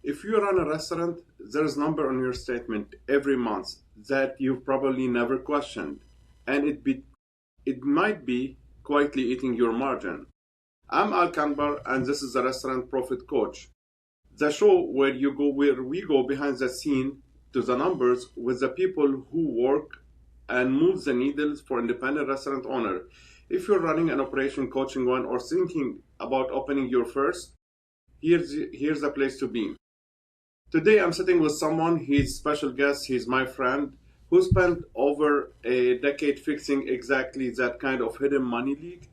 If you run a restaurant, there's a number on your statement every month that you've probably never questioned, and it might be quietly eating your margin. I'm Al Kanbar, and this is the Restaurant Profit Coach, the show where we go behind the scene to the numbers with the people who work and move the needles for independent restaurant owner. If you're running an operation, coaching one, or thinking about opening your first, here's the place to be. Today I'm sitting with someone, he's special guest, he's my friend, who spent over a decade fixing exactly that kind of hidden money leak.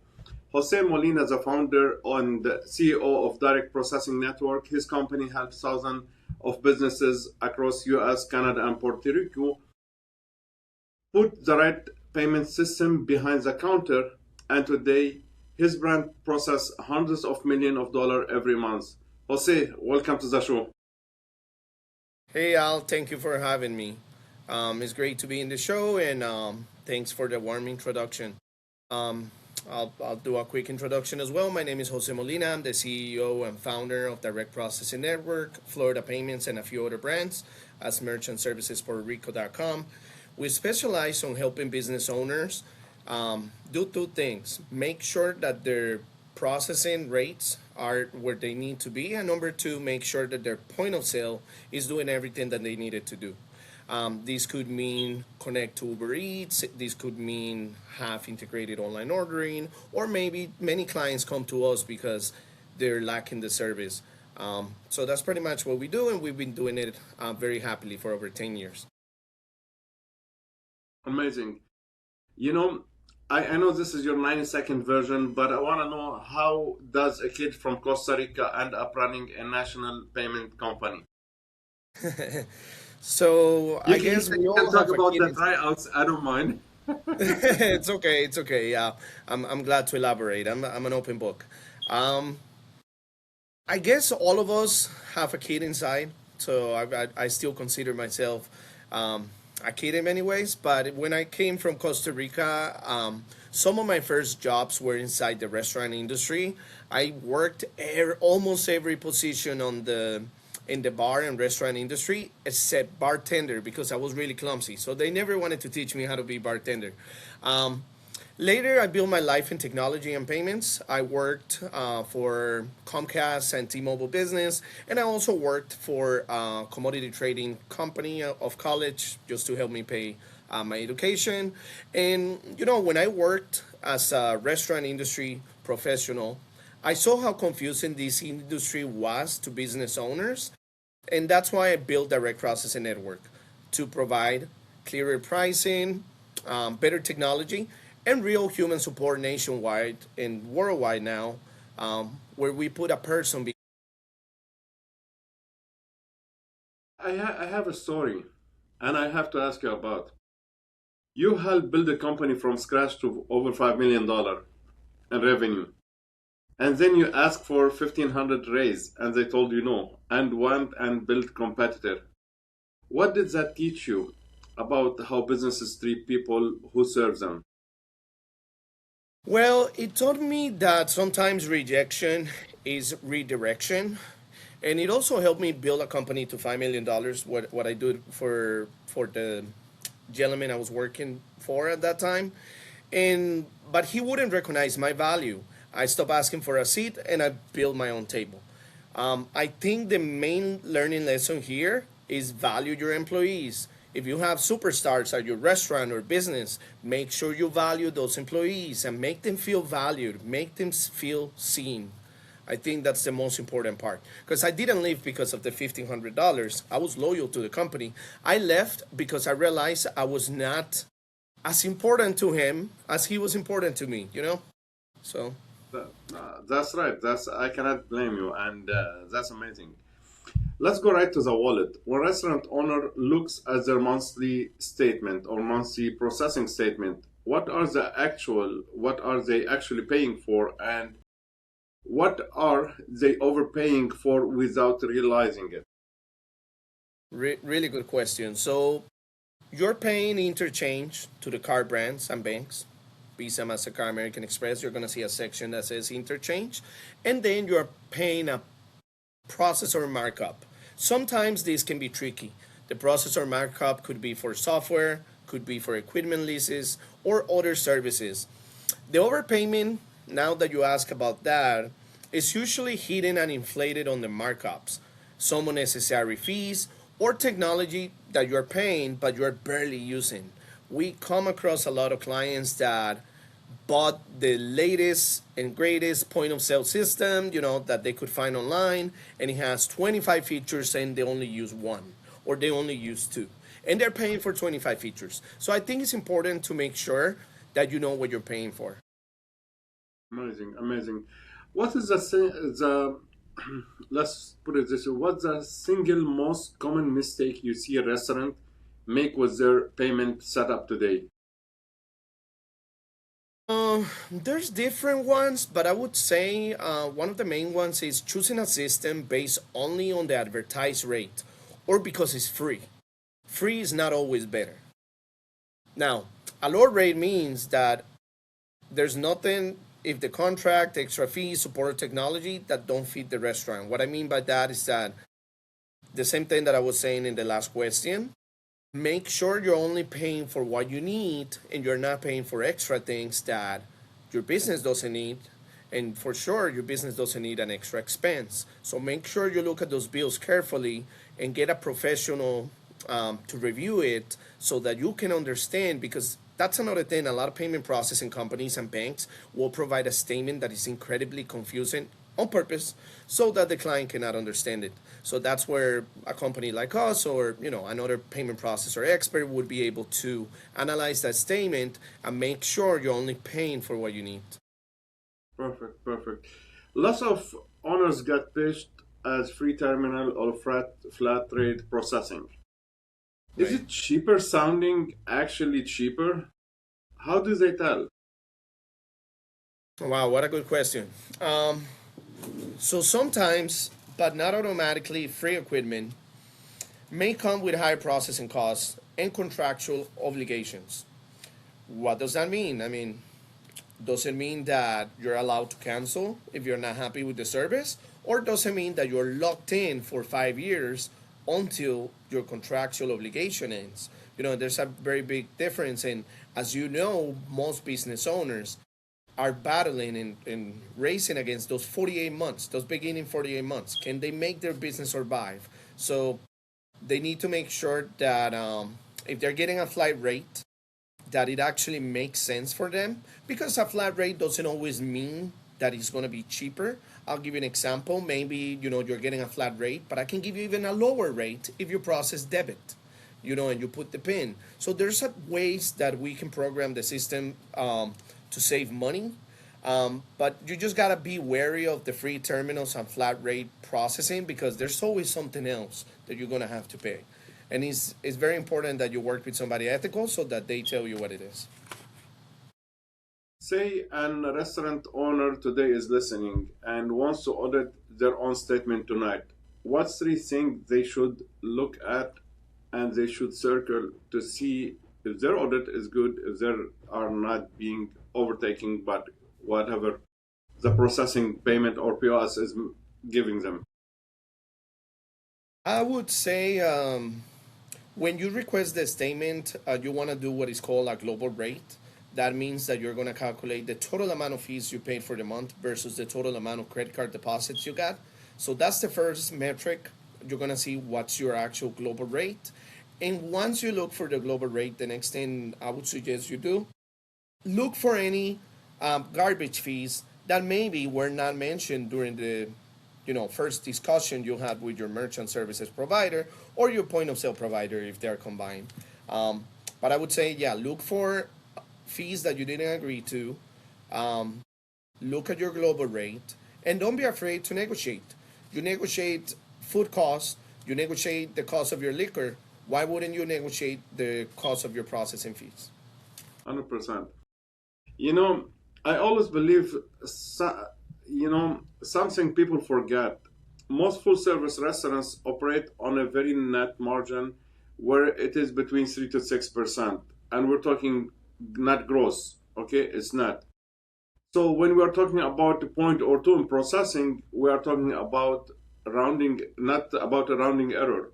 Jose Molina is the founder and the CEO of Direct Processing Network. His company helps thousands of businesses across US, Canada, and Puerto Rico put the right payment system behind the counter, and today his brand process hundreds of millions of dollars every month. Jose, welcome to the show. Hey Al, thank you for having me. It's great to be in the show, and thanks for the warm introduction. Um, I'll do a quick introduction as well. My name is Jose Molina. I'm the CEO and founder of Direct Processing Network, Florida Payments, and a few other brands as Merchant Services Rico.com. We specialize on helping business owners do two things: make sure that their processing rates are where they need to be, and number two, make sure that their point of sale is doing everything that they needed to do. This could mean connect to Uber Eats. This could mean have integrated online ordering, or maybe many clients come to us because they're lacking the service. So that's pretty much what we do, and we've been doing it very happily for over 10 years. Amazing. You know, I know this is your 90-second version, but I want to know, how does a kid from Costa Rica end up running a national payment company? So I You guess we can all talk have a about kid the inside. tryouts. I don't mind. It's okay. It's okay. Yeah, I'm glad to elaborate. I'm an open book. Um, I guess all of us have a kid inside, so I still consider myself a kid in many ways. But when I came from Costa Rica, some of my first jobs were inside the restaurant industry. I worked almost every position on the in the bar and restaurant industry except bartender because I was really clumsy. So they never wanted to teach me how to be bartender. Um, Later, I built my life in technology and payments. I worked for Comcast and T-Mobile Business, and I also worked for a commodity trading company of college just to help me pay my education. And when I worked as a restaurant industry professional, I saw how confusing this industry was to business owners, and that's why I built Direct Processing Network to provide clearer pricing, better technology, and real human support nationwide and worldwide now, where we put a person. I have a story, and I have to ask you about. You helped build a company from scratch to over $5 million in revenue, and then you asked for 1,500 raise, and they told you no, and went and built competitor. What did that teach you about how businesses treat people who serve them? Well, it taught me that sometimes rejection is redirection, and it also helped me build a company to $5 million. What I did for the gentleman I was working for at that time, and but he wouldn't recognize my value. I stopped asking for a seat and I built my own table. I think the main learning lesson here is value your employees. If you have superstars at your restaurant or business, make sure you value those employees and make them feel valued, make them feel seen. I think that's the most important part. Because I didn't leave because of the $1,500. I was loyal to the company. I left because I realized I was not as important to him as he was important to me. So That's right. That's I cannot blame you, and that's amazing. Let's go right to the wallet. When restaurant owner looks at their monthly statement or monthly processing statement, what are they actually paying for, and what are they overpaying for without realizing it? really good question. So you're paying interchange to the card brands and banks. Visa, MasterCard, American Express, you're going to see a section that says interchange. And then you're paying a processor markup. Sometimes this can be tricky. The processor markup could be for software, could be for equipment leases, or other services. The overpayment, now that you ask about that, is usually hidden and inflated on the markups, some unnecessary fees, or technology that you're paying but you're barely using. We come across a lot of clients that bought the latest and greatest point of sale system, that they could find online, and it has 25 features and they only use one or they only use two. And they're paying for 25 features. So I think it's important to make sure that you know what you're paying for. Amazing, amazing. What is the let's put it this way, what's the single most common mistake you see a restaurant make with their payment setup today? There's different ones, but I would say one of the main ones is choosing a system based only on the advertised rate or because it's free. Free is not always better. Now, a lower rate means that there's nothing if the contract, extra fees, support or technology that don't fit the restaurant. What I mean by that is that the same thing that I was saying in the last question. Make sure you're only paying for what you need and you're not paying for extra things that your business doesn't need. And for sure, your business doesn't need an extra expense. So make sure you look at those bills carefully and get a professional to review it so that you can understand, because that's another thing. A lot of payment processing companies and banks will provide a statement that is incredibly confusing on purpose so that the client cannot understand it. So that's where a company like us or another payment processor expert would be able to analyze that statement and make sure you're only paying for what you need. Perfect, perfect. Lots of owners get pitched as free terminal or flat rate processing. Is Right. it cheaper sounding actually cheaper? How do they tell? Wow, what a good question. So sometimes, but not automatically, free equipment may come with higher processing costs and contractual obligations. What does that mean? I mean, does it mean that you're allowed to cancel if you're not happy with the service? Or does it mean that you're locked in for 5 years until your contractual obligation ends? There's a very big difference. And as you know, most business owners are battling and racing against those 48 months, those beginning 48 months. Can they make their business survive? So they need to make sure that if they're getting a flat rate, that it actually makes sense for them, because a flat rate doesn't always mean that it's going to be cheaper. I'll give you an example. Maybe you're getting a flat rate, but I can give you even a lower rate if you process debit, and you put the pin. So there's ways that we can program the system to save money. But you just gotta be wary of the free terminals and flat rate processing, because there's always something else that you're gonna have to pay. And it's very important that you work with somebody ethical so that they tell you what it is. Say an restaurant owner today is listening and wants to audit their own statement tonight. What's three things they should look at and they should circle to see if their audit is good, if they are not being overtaken by whatever the processing payment or POS is giving them? I would say when you request the statement, you want to do what is called a global rate. That means that you're going to calculate the total amount of fees you paid for the month versus the total amount of credit card deposits you got. So that's the first metric. You're going to see what's your actual global rate. And once you look for the global rate, the next thing I would suggest you do, look for any garbage fees that maybe were not mentioned during the first discussion you had with your merchant services provider or your point of sale provider if they're combined. But I would say, yeah, look for fees that you didn't agree to. Look at your global rate, and don't be afraid to negotiate. You negotiate food costs, you negotiate the cost of your liquor. Why wouldn't you negotiate the cost of your processing fees? 100%. You know, I always believe, something people forget. Most full service restaurants operate on a very net margin where it is between 3 to 6%. And we're talking not gross, okay? It's net. So when we are talking about the point or two in processing, we are talking about not about a rounding error.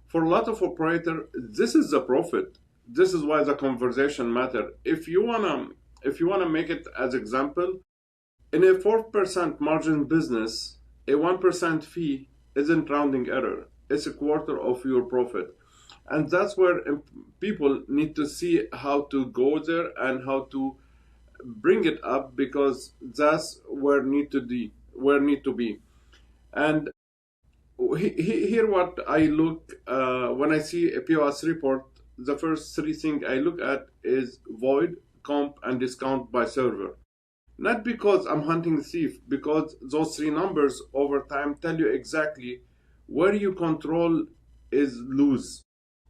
For a lot of operator, this is the profit. This is why the conversation matter. If you wanna make it as example, in a 4% margin business, a 1% fee isn't rounding error. It's a quarter of your profit. And that's where people need to see how to go there and how to bring it up, because that's where need to be. And here what I look when I see a POS report, the first three things I look at is void, comp, and discount by server. Not because I'm hunting a thief, because those three numbers over time tell you exactly where your control is loose.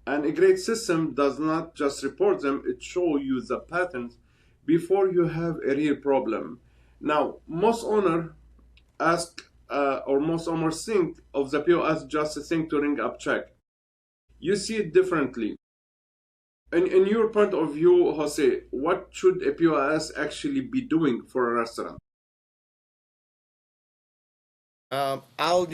And a great system does not just report them, it shows you the patterns before you have a real problem. Now, most owner ask or most owners think of the POS just a thing to ring up check. You see it differently. In your point of view, Jose, what should a POS actually be doing for a restaurant? Al,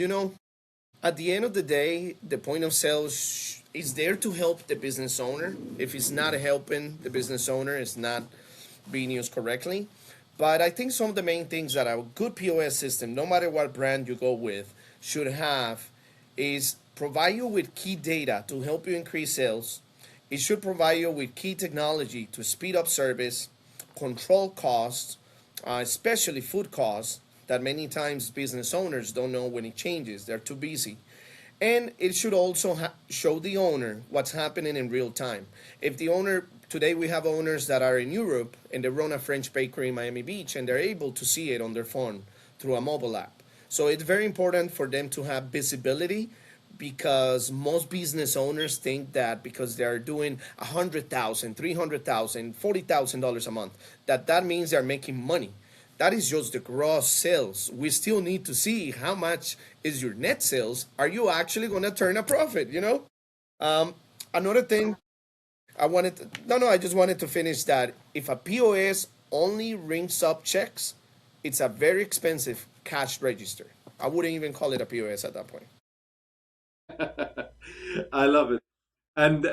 at the end of the day, the point of sale is there to help the business owner. If it's not helping the business owner, it's not being used correctly. But I think some of the main things that a good POS system, no matter what brand you go with, should have is provide you with key data to help you increase sales. It should provide you with key technology to speed up service, control costs, especially food costs that many times business owners don't know when it changes. They're too busy. And it should also show the owner what's happening in real time. If the owner, today we have owners that are in Europe and they run a French bakery in Miami Beach and they're able to see it on their phone through a mobile app. So it's very important for them to have visibility, because most business owners think that because they're doing 100,000, 300,000, $40,000 a month, that means they're making money. That is just the gross sales. We still need to see how much is your net sales. Are you actually going to turn a profit? Another thing I just wanted to finish that if a POS only rings up checks, it's a very expensive cash register. I wouldn't even call it a POS at that point. I love it. And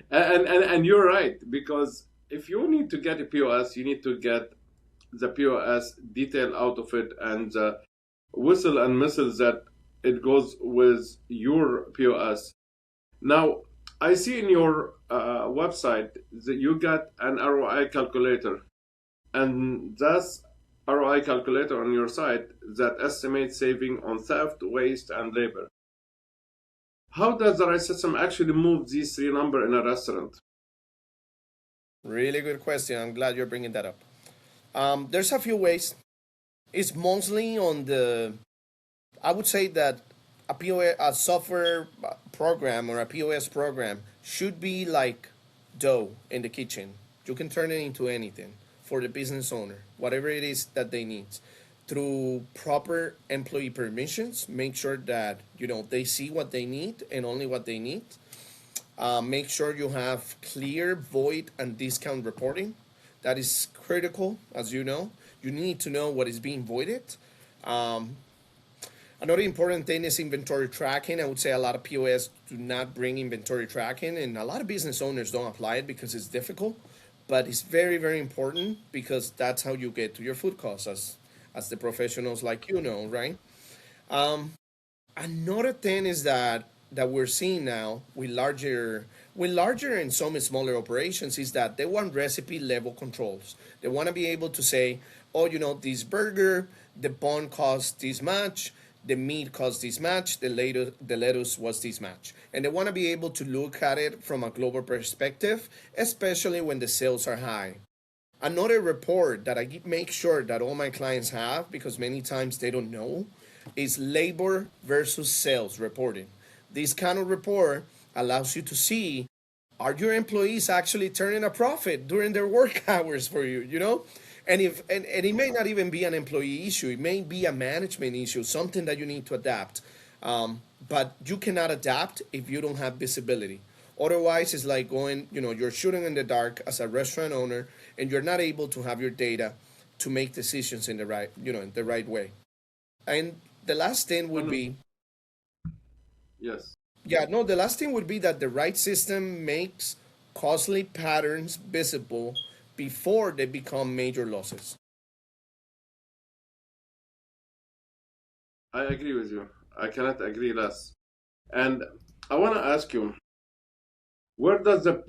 and you're right, because if you need to get a POS, you need to get the POS detail out of it, and the whistle and missiles that it goes with your POS. Now, I see in your website that you got an ROI calculator, and that's ROI calculator on your site that estimates saving on theft, waste, and labor. How does the right system actually move these three numbers in a restaurant? Really good question. I'm glad you're bringing that up. There's a few ways. It's mostly on I would say that a software program or a POS program should be like dough in the kitchen. You can turn it into anything for the business owner, whatever it is that they need. Through proper employee permissions, make sure that they see what they need and only what they need. Make sure you have clear void and discount reporting. That is critical, as you know. You need to know what is being voided. Um, Another important thing is inventory tracking. I would say a lot of POS do not bring inventory tracking, and a lot of business owners don't apply it because it's difficult. But it's very, very important, because that's how you get to your food costs, as the professionals like right? Um, Another thing is that we're seeing now with larger and some smaller operations is that they want recipe level controls. They want to be able to say, oh, this burger, the bun costs this much, the meat costs this much, the lettuce was this much, and they want to be able to look at it from a global perspective, especially when the sales are high. Another report that I make sure that all my clients have, because many times they don't know, is labor versus sales reporting. This kind of report allows you to see, are your employees actually turning a profit during their work hours for you? And it may not even be an employee issue, it may be a management issue, something that you need to adapt. But you cannot adapt if you don't have visibility. Otherwise, it's like you're shooting in the dark as a restaurant owner, and you're not able to have your data to make decisions in the right way. And The last thing would And be, yes, yeah, no, the last thing would be that the right system makes costly patterns visible before they become major losses. I agree with you. I cannot agree less. And I want to ask you, where does the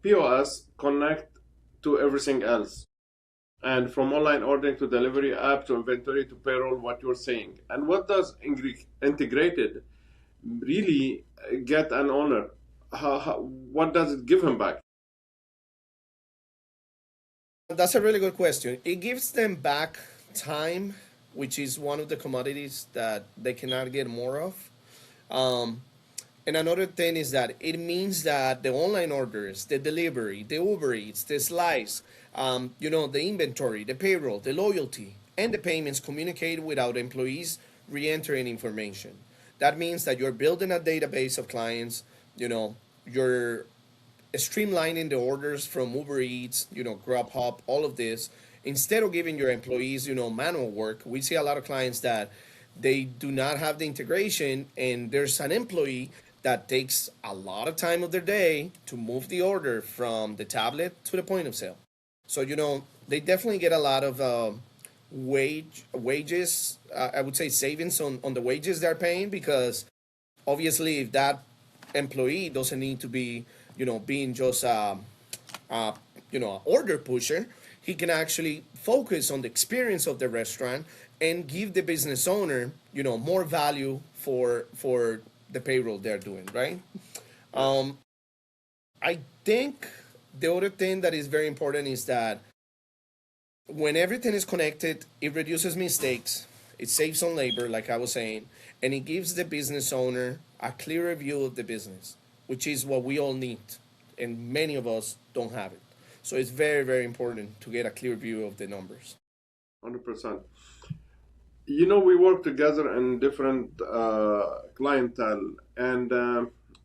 POS connect to everything else? And from online ordering to delivery app to inventory to payroll, what you're saying. And what does integrated really get an owner? What does it give him back? That's a really good question. It gives them back time, which is one of the commodities that they cannot get more of. Um, and another thing is that it means that the online orders, the delivery, the Uber Eats, the slice, the inventory, the payroll, the loyalty, and the payments communicate without employees re-entering information. That means that you're building a database of clients. You're streamlining the orders from Uber Eats, Grubhub, all of this, instead of giving your employees, manual work. We see a lot of clients that they do not have the integration, and there's an employee that takes a lot of time of their day to move the order from the tablet to the point of sale. So they definitely get a lot of wages. I would say savings on the wages they're paying, because obviously if that employee doesn't need to be being just a order pusher, he can actually focus on the experience of the restaurant and give the business owner more value for the payroll they're doing, right? Yes, I think the other thing that is very important is that when everything is connected, it reduces mistakes, it saves on labor, like I was saying, and it gives the business owner a clearer view of the business, which is what we all need, and many of us don't have it. So it's very, very important to get a clear view of the numbers. 100%. We work together in different clientele, and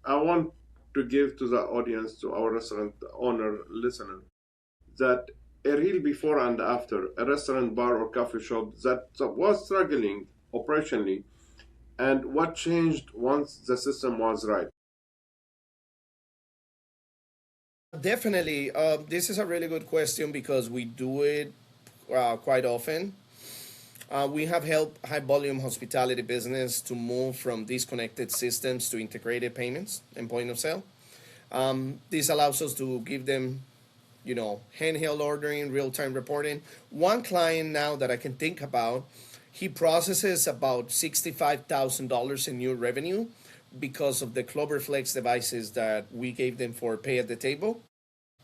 I want to give to the audience, to our restaurant owner listener, that a real before and after a restaurant, bar, or coffee shop that was struggling operationally, and what changed once the system was right. Definitely, this is a really good question because we do it quite often. We have helped high volume hospitality business to move from disconnected systems to integrated payments and point of sale. This allows us to give them, handheld ordering, real time reporting. One client now that I can think about, he processes about $65,000 in new revenue because of the Cloverflex devices that we gave them for pay at the table.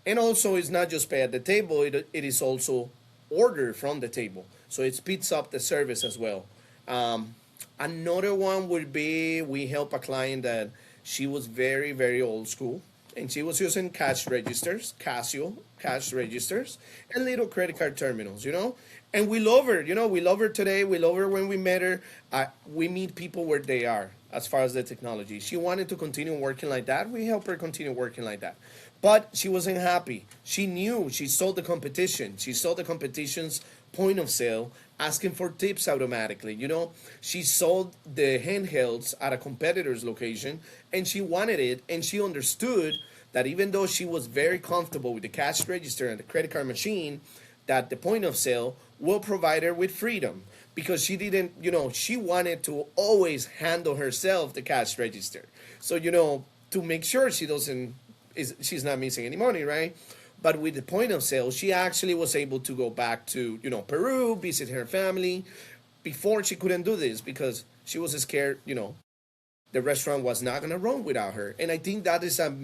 And also, it's not just pay at the table, it is also order from the table. So it speeds up the service as well. Um, Another one would be we help a client that she was very, very old school, and she was using cash registers, Casio cash registers, and little credit card terminals. And we love her, we love her today. We love her when we met her. We meet people where they are as far as the technology. She wanted to continue working like that. We help her continue working like that. But she wasn't happy. She knew, she saw the competition. She saw the competition's point of sale asking for tips automatically. She saw the handhelds at a competitor's location, and she wanted it, and she understood that even though she was very comfortable with the cash register and the credit card machine, that the point of sale will provide her with freedom, because she didn't, she wanted to always handle herself the cash register. So, to make sure she's not missing any money, right? But with the point of sale, she actually was able to go back to, Peru, visit her family. Before, she couldn't do this because she was scared, the restaurant was not going to run without her. And I think that is a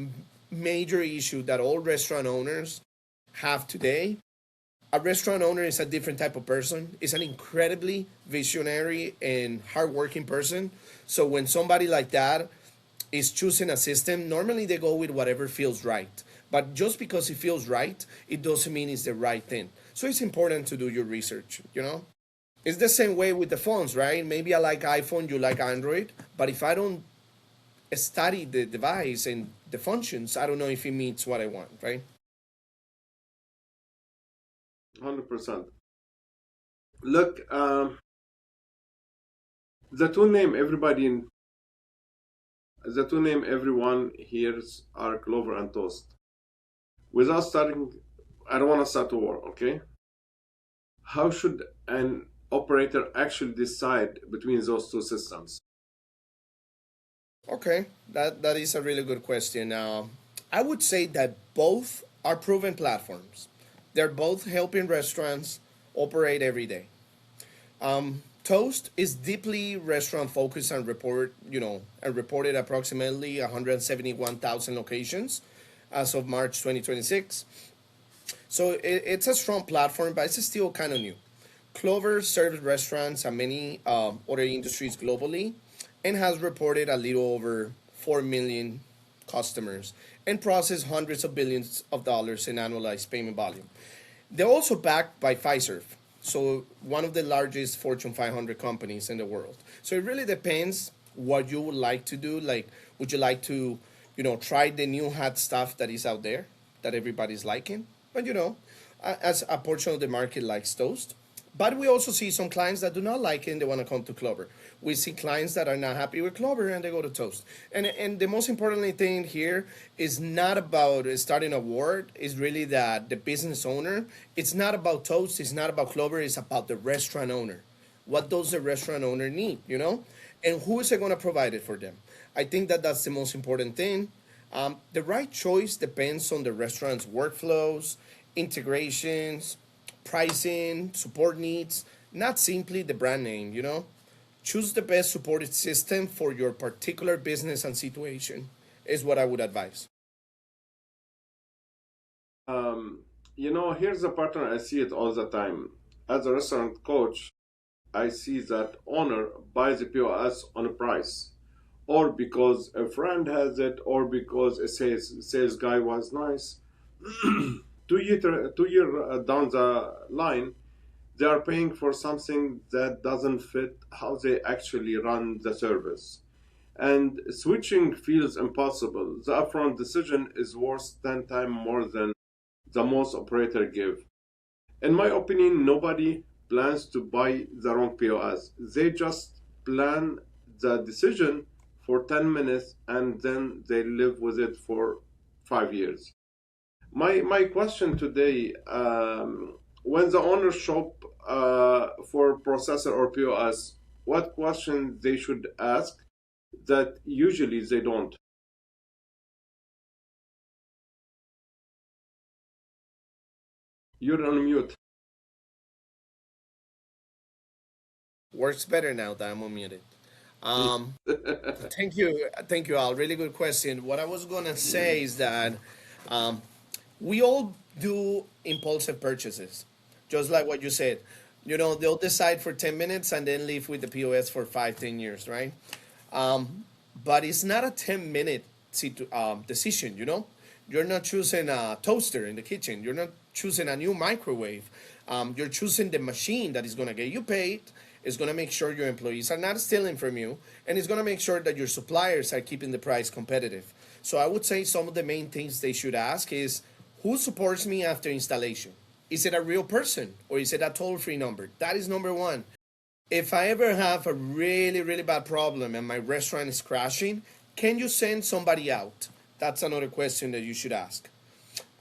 major issue that all restaurant owners have today. A restaurant owner is a different type of person. Is an incredibly visionary and hardworking person. So when somebody like that is choosing a system, normally they go with whatever feels right. But just because it feels right, it doesn't mean it's the right thing. So it's important to do your research. It's the same way with the phones, right? Maybe I like iPhone, you like Android, but if I don't study the device and the functions, I don't know if it meets what I want, right? 100%. Look, The two name everybody in the two name everyone hears are Clover and Toast. Without starting, I don't want to start a war, okay? How should an operator actually decide between those two systems? Okay, that is a really good question. I would say that both are proven platforms. They're both helping restaurants operate every day. Toast is deeply restaurant focused and reported approximately 171,000 locations as of March 2026. So it's a strong platform, but it's still kind of new. Clover serves restaurants and many other industries globally and has reported a little over 4 million customers and processed hundreds of billions of dollars in annualized payment volume. They're also backed by Pfizer, so one of the largest Fortune 500 companies in the world. So it really depends what you would like to do. Like, would you like to, try the new hot stuff that is out there that everybody's liking? But as a portion of the market likes toast. But we also see some clients that do not like it and they want to come to Clover. We see clients that are not happy with Clover and they go to Toast. And the most important thing here is not about starting a war. It's really that the business owner. It's not about Toast. It's not about Clover. It's about the restaurant owner. What does the restaurant owner need? And who is it going to provide it for them? I think that that's the most important thing. The right choice depends on the restaurant's workflows, integrations, pricing, support needs, not simply the brand name. Choose the best supported system for your particular business and situation, is what I would advise. Um, Here's the pattern. I see it all the time. As a restaurant coach, I see that owner buys the POS on a price, or because a friend has it, or because a sales guy was nice. 2 year down the line, they are paying for something that doesn't fit how they actually run the service. And switching feels impossible. The upfront decision is worth 10 times more than the most operator give. In my opinion, nobody plans to buy the wrong POS. They just plan the decision for 10 minutes and then they live with it for 5 years. My question today, when the owners shop for processor or POS, what question they should ask that usually they don't? You're on mute. Works better now that I'm unmuted. Thank you, Al. Really good question. What I was gonna say is that um, we all do impulsive purchases, just like what you said. They'll decide for 10 minutes and then leave with the POS for 5, 10 years, right? But it's not a 10-minute decision. You're not choosing a toaster in the kitchen. You're not choosing a new microwave. You're choosing the machine that is going to get you paid, is going to make sure your employees are not stealing from you, and it's going to make sure that your suppliers are keeping the price competitive. So I would say some of the main things they should ask is, who supports me after installation? Is it a real person or is it a toll-free number? That is number one. If I ever have a really, really bad problem and my restaurant is crashing, can you send somebody out? That's another question that you should ask.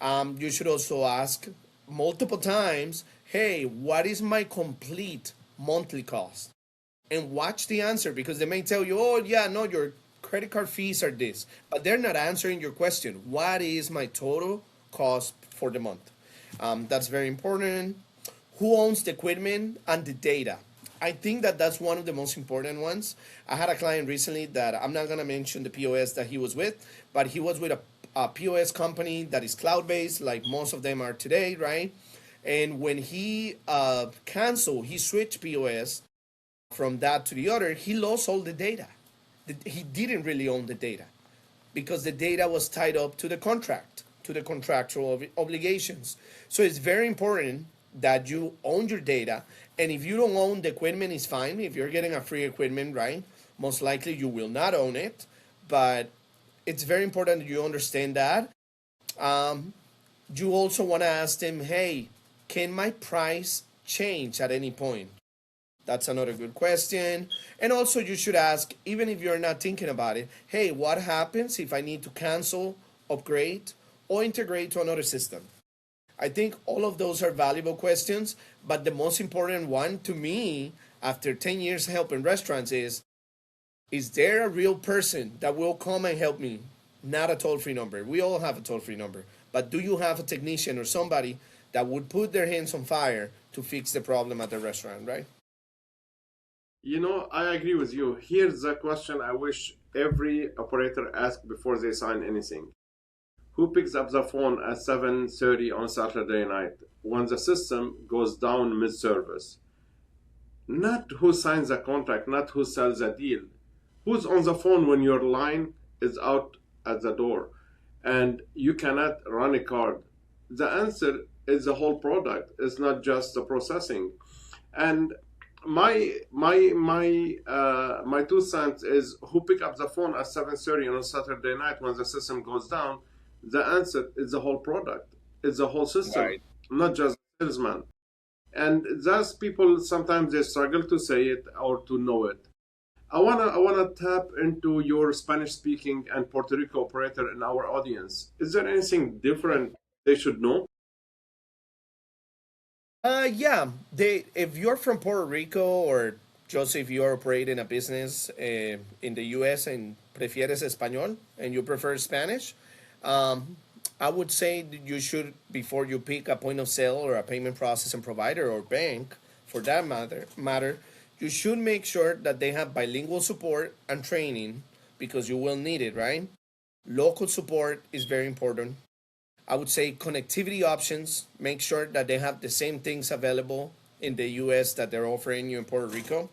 You should also ask multiple times, hey, what is my complete monthly cost? And watch the answer because they may tell you, oh, yeah, no, your credit card fees are this. But they're not answering your question. What is my total cost for the month? That's very important. Who owns the equipment and the data? I think that that's one of the most important ones. I had a client recently that I'm not going to mention the POS that he was with, but he was with a POS company that is cloud based, like most of them are today, right? And when he canceled, he switched POS from that to the other, he lost all the data. He didn't really own the data because the data was tied up to the contract, to the contractual obligations. So it's very important that you own your data. And if you don't own the equipment, it's fine. If you're getting a free equipment, right? Most likely you will not own it. But it's very important that you understand that. You also want to ask them, hey, can my price change at any point? That's another good question. And also, you should ask, even if you're not thinking about it, hey, what happens if I need to cancel, upgrade, or integrate to another system? I think all of those are valuable questions, but the most important one to me, after 10 years helping restaurants, is there a real person that will come and help me? Not a toll free number. We all have a toll free number. But do you have a technician or somebody that would put their hands on fire to fix the problem at the restaurant, right? I agree with you. Here's a question I wish every operator asked before they sign anything. Who picks up the phone at 7:30 on Saturday night when the system goes down mid-service? Not who signs the contract, not who sells the deal. Who's on the phone when your line is out at the door and you cannot run a card? The answer is the whole product. It's not just the processing. And my 2 cents is who pick up the phone at 7:30 on a Saturday night when the system goes down. The answer is the whole product. It's the whole system, Right. not just salesman. And thus people sometimes they struggle to say it or to know it. I wanna tap into your Spanish speaking and Puerto Rico operator in our audience. Is there anything different they should know? Yeah. They if you're from Puerto Rico or just if you're operating a business in the U.S. and prefieres español and you prefer Spanish, um, I would say that you should before you pick a point of sale or a payment processing provider or bank, for that matter, you should make sure that they have bilingual support and training because you will need it, right? Local support is very important. I would say connectivity options, make sure that they have the same things available in the US that they're offering you in Puerto Rico,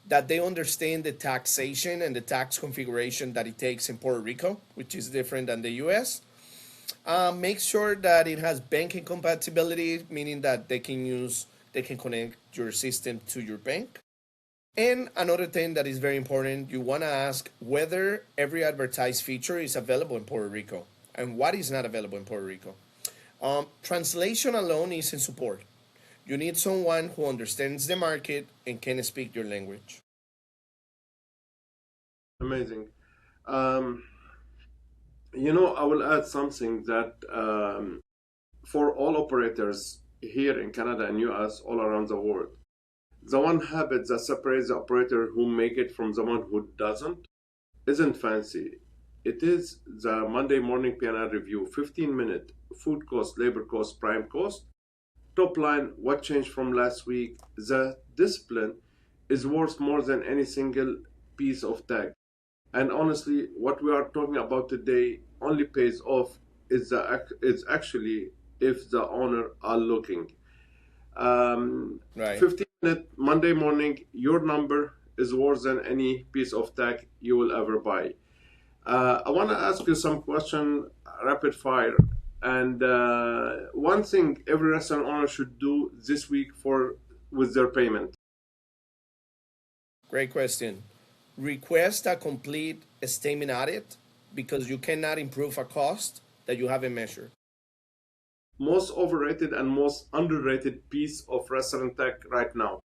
that they understand the taxation and the tax configuration that it takes in Puerto Rico, which is different than the US. Make sure that it has banking compatibility, meaning that they can connect your system to your bank. And another thing that is very important, you want to ask whether every advertised feature is available in Puerto Rico and what is not available in Puerto Rico. Translation alone isn't support. You need someone who understands the market and can speak your language. Amazing. Um, I will add something that for all operators here in Canada and US, all around the world, the one habit that separates the operator who make it from the one who doesn't isn't fancy. It is the Monday morning P&L review, 15-minute food cost, labor cost, prime cost, top line, what changed from last week. The discipline is worth more than any single piece of tech. And honestly, what we are talking about today only pays off is actually if the owner are looking. Right. 15-minute Monday morning, your number is worse than any piece of tech you will ever buy. I want to ask you some question, rapid fire. And one thing every restaurant owner should do this week for with their payment. Great question. Request a complete statement audit because you cannot improve a cost that you haven't measured. Most overrated and most underrated piece of restaurant tech right now.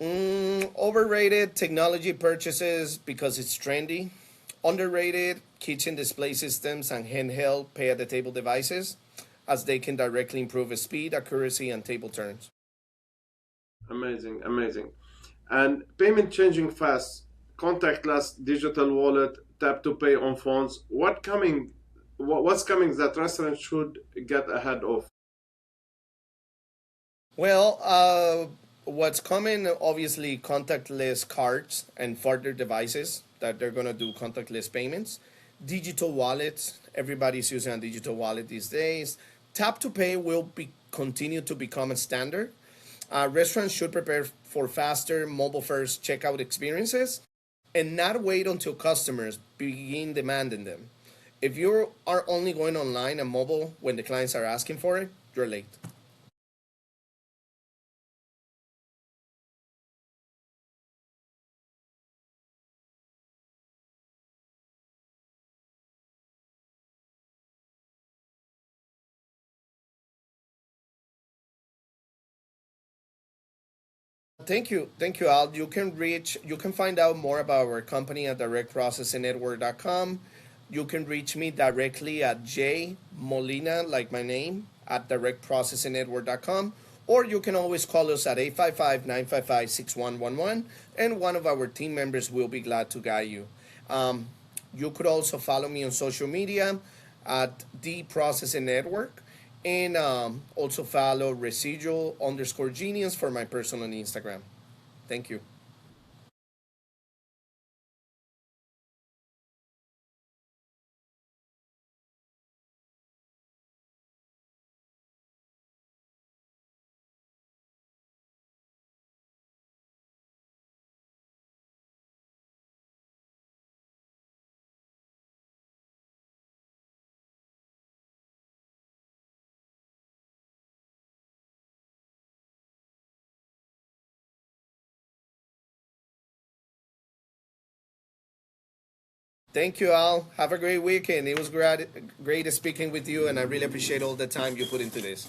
Overrated technology purchases because it's trendy. Underrated kitchen display systems and handheld pay at the table devices as they can directly improve speed, accuracy, and table turns. Amazing, amazing. And payment changing fast. Contactless, digital wallet, tap to pay on phones. What's coming that restaurants should get ahead of? Well, what's coming, obviously, contactless cards and further devices that they're going to do contactless payments. Digital wallets, everybody's using a digital wallet these days. Tap to pay will be continue to become a standard. Restaurants should prepare for faster mobile first checkout experiences and not wait until customers begin demanding them. If you are only going online and mobile when the clients are asking for it, you're late. thank you, Al. You can find out more about our company at directprocessingnetwork.com. You can reach me directly at J Molina, like my name, at directprocessingnetwork.com. Or you can always call us at 855-955-6111, and one of our team members will be glad to guide you. Um, you could also follow me on social media at the Processing Network, and also follow residual underscore genius for my personal Instagram. Thank you. Thank you, Al. Have a great weekend. It was great speaking with you, and I really appreciate all the time you put into this.